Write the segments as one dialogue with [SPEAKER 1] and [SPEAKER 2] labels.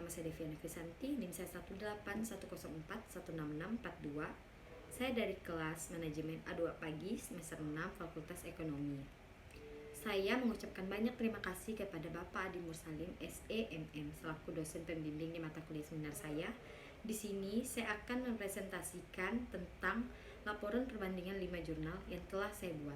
[SPEAKER 1] Nama saya Deviana Krisanti, NIM saya 18104166642. Saya dari kelas Manajemen A2 Pagi semester 6 Fakultas Ekonomi. Saya mengucapkan banyak terima kasih kepada Bapak Adi Mursalim, SEMM, selaku dosen pembimbing di mata kuliah seminar saya. Di sini saya akan mempresentasikan tentang laporan perbandingan 5 jurnal yang telah saya buat.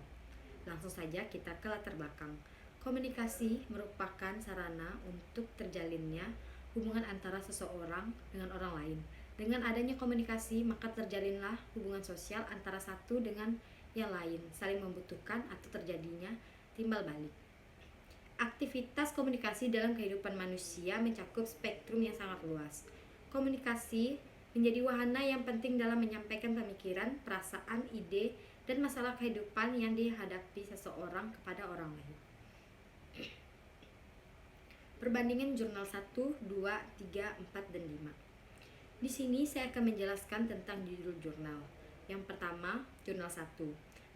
[SPEAKER 1] Langsung saja kita ke latar belakang. Komunikasi merupakan sarana untuk terjalinnya hubungan antara seseorang dengan orang lain. Dengan adanya komunikasi, maka terjalinlah hubungan sosial antara satu dengan yang lain, saling membutuhkan atau terjadinya timbal balik. Aktivitas komunikasi dalam kehidupan manusia mencakup spektrum yang sangat luas. Komunikasi menjadi wahana yang penting dalam menyampaikan pemikiran, perasaan, ide, dan masalah kehidupan yang dihadapi seseorang kepada orang lain. Perbandingan jurnal 1, 2, 3, 4, dan 5. Di sini saya akan menjelaskan tentang judul jurnal. Yang pertama, jurnal 1.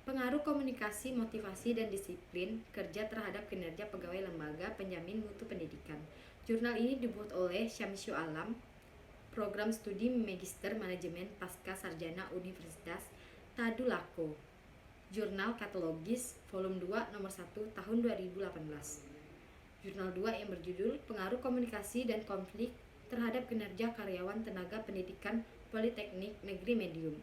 [SPEAKER 1] Pengaruh komunikasi, motivasi, dan disiplin kerja terhadap kinerja pegawai lembaga penjamin mutu pendidikan. Jurnal ini dibuat oleh Syamsu Alam, Program Studi Magister Manajemen Pasca Sarjana Universitas Tadulako. Jurnal Katalogis Volume 2 Nomor 1 Tahun 2018. Jurnal 2 yang berjudul Pengaruh Komunikasi dan Konflik terhadap Kinerja Karyawan Tenaga Pendidikan Politeknik Negeri Medium.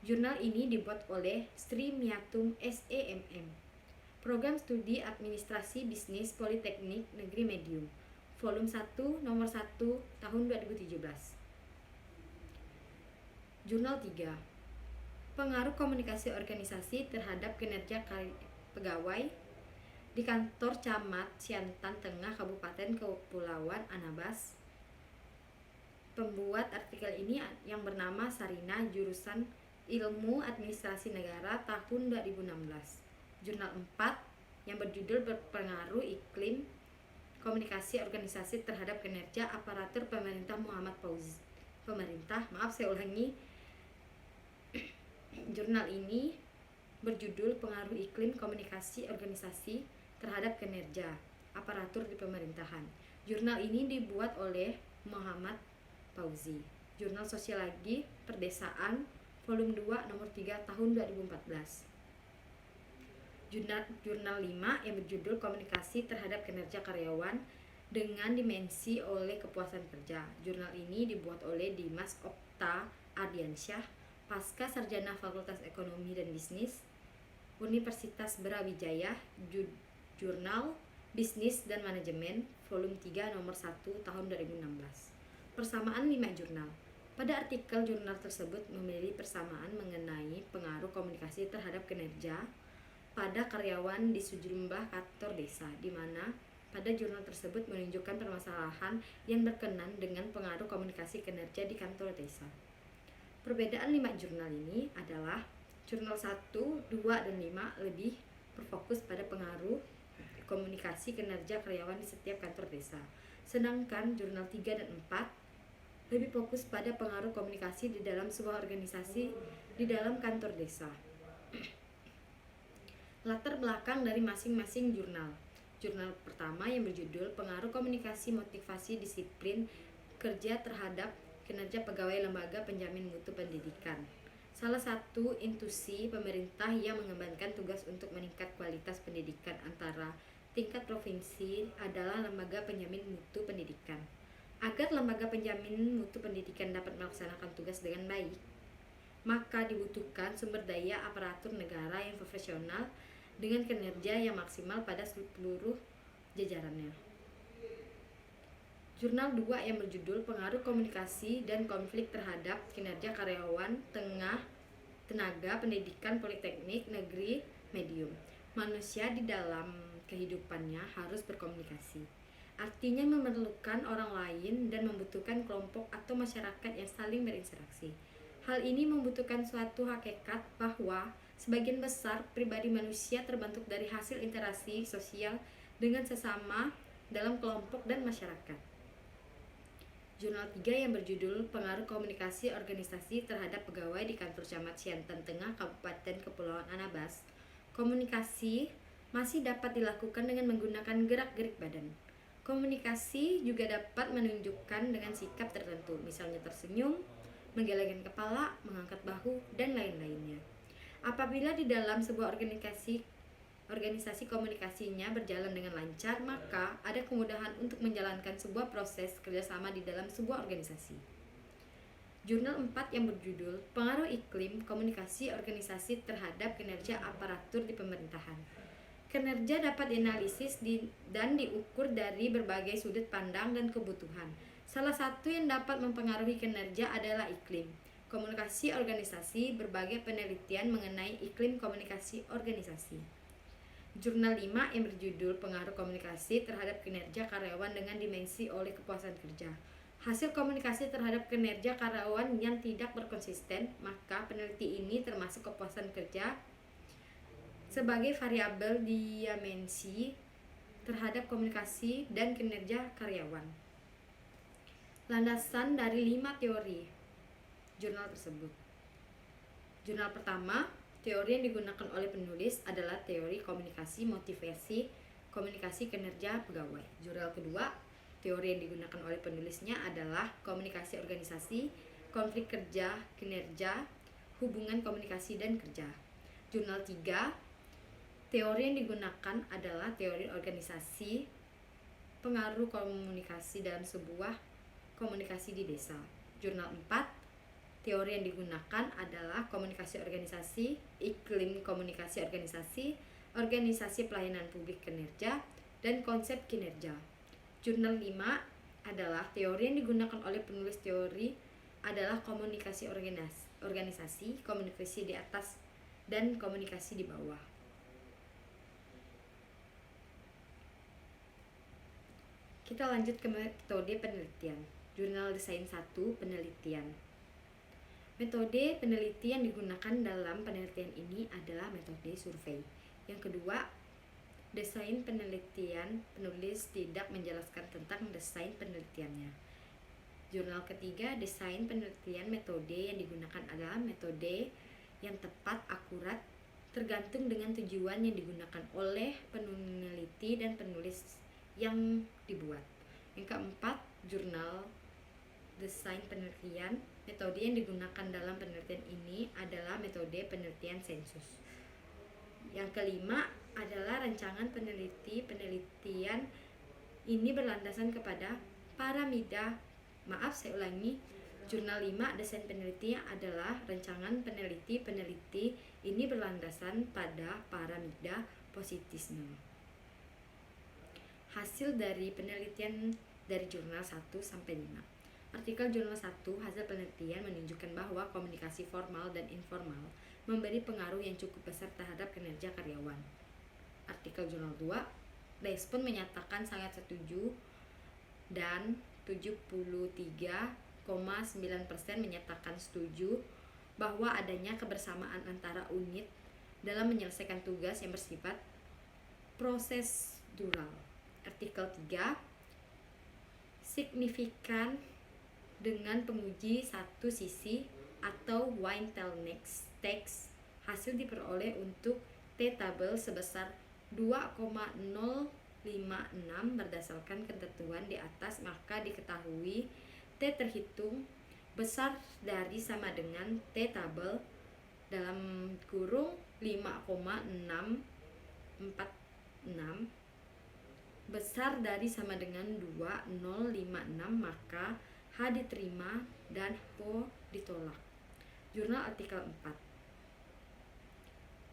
[SPEAKER 1] Jurnal ini dibuat oleh Sri Miatum SEMM, Program Studi Administrasi Bisnis Politeknik Negeri Medium, Volume 1 Nomor 1 Tahun 2017. Jurnal 3. Pengaruh komunikasi organisasi terhadap kinerja pegawai di kantor Camat Siantan Tengah Kabupaten Kepulauan Anambas. Pembuat artikel ini yang bernama Sarina, jurusan Ilmu Administrasi Negara, tahun 2016. Jurnal 4 yang berjudul Berpengaruh Iklim Komunikasi Organisasi terhadap Kinerja Aparatur Pemerintah Muhammad Fauzi. Jurnal ini berjudul Pengaruh Iklim Komunikasi Organisasi terhadap Kinerja Aparatur di Pemerintahan. Jurnal ini dibuat oleh Muhammad Fauzi. Jurnal Sosiologi Perdesaan Volume 2 Nomor 3 Tahun 2014. Jurnal 5 yang berjudul Komunikasi terhadap Kinerja Karyawan dengan Dimensi oleh Kepuasan Kerja. Jurnal ini dibuat oleh Dimas Okta Ardiansyah, Pasca Sarjana Fakultas Ekonomi dan Bisnis Universitas Brawijaya. Jurnal Bisnis dan Manajemen Volume 3 Nomor 1 Tahun 2016. Persamaan 5 jurnal. Pada artikel jurnal tersebut memiliki persamaan mengenai pengaruh komunikasi terhadap kinerja pada karyawan di sejumlah kantor desa, di mana pada jurnal tersebut menunjukkan permasalahan yang berkenan dengan pengaruh komunikasi kinerja di kantor desa. Perbedaan 5 jurnal ini adalah jurnal 1, 2, dan 5 lebih berfokus pada pengaruh komunikasi kinerja karyawan di setiap kantor desa. Sedangkan jurnal 3 dan 4 lebih fokus pada pengaruh komunikasi di dalam sebuah organisasi di dalam kantor desa. Latar belakang dari masing-masing jurnal. Jurnal pertama yang berjudul Pengaruh Komunikasi, Motivasi, Disiplin Kerja terhadap Kinerja Pegawai Lembaga Penjamin Mutu Pendidikan. Salah satu institusi pemerintah yang mengembangkan tugas untuk meningkat kualitas pendidikan antara tingkat provinsi adalah Lembaga Penjamin Mutu Pendidikan. Agar lembaga penjamin mutu pendidikan dapat melaksanakan tugas dengan baik, maka dibutuhkan sumber daya aparatur negara yang profesional dengan kinerja yang maksimal pada seluruh jajarannya. Jurnal 2 yang berjudul Pengaruh Komunikasi dan Konflik terhadap Kinerja Karyawan Tenaga Pendidikan Politeknik Negeri Medium. Manusia di dalam kehidupannya harus berkomunikasi. Artinya memerlukan orang lain dan membutuhkan kelompok atau masyarakat yang saling berinteraksi. Hal ini membutuhkan suatu hakikat bahwa sebagian besar pribadi manusia terbentuk dari hasil interaksi sosial dengan sesama dalam kelompok dan masyarakat. Jurnal 3 yang berjudul Pengaruh Komunikasi Organisasi terhadap Pegawai di Kantor Camat Siantan Tengah Kabupaten Kepulauan Anambas. Komunikasi masih dapat dilakukan dengan menggunakan gerak-gerik badan. Komunikasi juga dapat menunjukkan dengan sikap tertentu, misalnya tersenyum, menggelengkan kepala, mengangkat bahu, dan lain-lainnya. Apabila di dalam sebuah organisasi komunikasinya berjalan dengan lancar, maka ada kemudahan untuk menjalankan sebuah proses kerjasama di dalam sebuah organisasi. Jurnal 4 yang berjudul Pengaruh Iklim Komunikasi Organisasi Terhadap Kinerja Aparatur di Pemerintahan. Kinerja dapat dianalisis dan diukur dari berbagai sudut pandang dan kebutuhan. Salah satu yang dapat mempengaruhi kinerja adalah iklim komunikasi organisasi. Berbagai penelitian mengenai iklim komunikasi organisasi. Jurnal 5 yang berjudul Pengaruh Komunikasi Terhadap Kinerja Karyawan dengan Dimensi oleh Kepuasan Kerja. Hasil komunikasi terhadap kinerja karyawan yang tidak berkonsisten, maka peneliti ini termasuk kepuasan kerja sebagai variabel dimensi terhadap komunikasi dan kinerja karyawan. Landasan dari 5 teori jurnal tersebut. Jurnal pertama, teori yang digunakan oleh penulis adalah teori komunikasi motivasi komunikasi kinerja pegawai. Jurnal kedua, teori yang digunakan oleh penulisnya adalah komunikasi organisasi, konflik kerja, kinerja, hubungan komunikasi dan kerja. Jurnal 3, teori yang digunakan adalah teori organisasi, pengaruh komunikasi dalam sebuah komunikasi di desa. Jurnal 4, teori yang digunakan adalah komunikasi organisasi, iklim komunikasi organisasi, organisasi pelayanan publik kinerja, dan konsep kinerja. Jurnal 5 adalah teori yang digunakan oleh penulis teori adalah komunikasi organisasi, komunikasi di atas, dan komunikasi di bawah. Kita lanjut ke metode penelitian. Jurnal Desain 1 Penelitian. Metode penelitian yang digunakan dalam penelitian ini adalah metode survei. Yang kedua, desain penelitian. Penulis tidak menjelaskan tentang desain penelitiannya. Jurnal ketiga, desain penelitian. Metode yang digunakan adalah metode yang tepat, akurat, tergantung dengan tujuan yang digunakan oleh peneliti dan penulis yang dibuat. Yang keempat, jurnal desain penelitian. Metode yang digunakan dalam penelitian ini adalah metode penelitian sensus. Yang kelima adalah rancangan peneliti. Penelitian ini berlandasan kepada piramida. Jurnal 5 desain penelitian adalah rancangan peneliti. Peneliti ini berlandasan pada piramida positisme. Hasil dari penelitian dari jurnal 1 sampai 5. Artikel jurnal 1, hasil penelitian menunjukkan bahwa komunikasi formal dan informal memberi pengaruh yang cukup besar terhadap kinerja karyawan. Artikel jurnal 2, respon menyatakan sangat setuju dan 73,9% menyatakan setuju bahwa adanya kebersamaan antara unit dalam menyelesaikan tugas yang bersifat prosedural. Artikel 3, signifikan dengan penguji satu sisi atau one tail text. Hasil diperoleh untuk T-tabel sebesar 2,056 berdasarkan ketentuan di atas, maka diketahui T terhitung besar dari sama dengan T-tabel dalam kurung 5,646 besar dari sama dengan 2056, maka H diterima dan H ditolak. Jurnal artikel 4.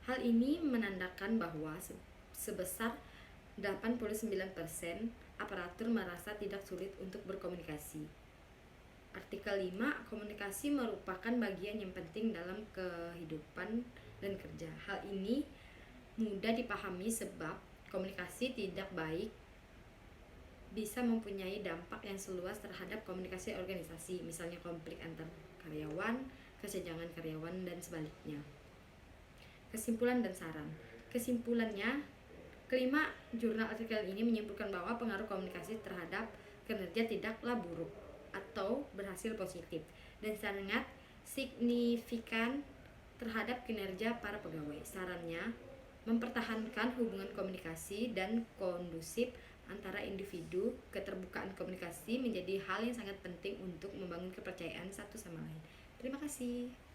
[SPEAKER 1] Hal ini menandakan bahwa sebesar 89% aparatur merasa tidak sulit untuk berkomunikasi. Artikel 5, komunikasi merupakan bagian yang penting dalam kehidupan dan kerja. Hal ini mudah dipahami sebab komunikasi tidak baik bisa mempunyai dampak yang seluas terhadap komunikasi organisasi, misalnya konflik antar karyawan, kesenjangan karyawan, dan sebaliknya. Kesimpulan dan saran. Kesimpulannya, kelima, jurnal artikel ini menyimpulkan bahwa pengaruh komunikasi terhadap kinerja tidaklah buruk atau berhasil positif dan sangat signifikan terhadap kinerja para pegawai. Sarannya, mempertahankan hubungan komunikasi dan kondusif antara individu. Keterbukaan komunikasi menjadi hal yang sangat penting untuk membangun kepercayaan satu sama lain. Terima kasih.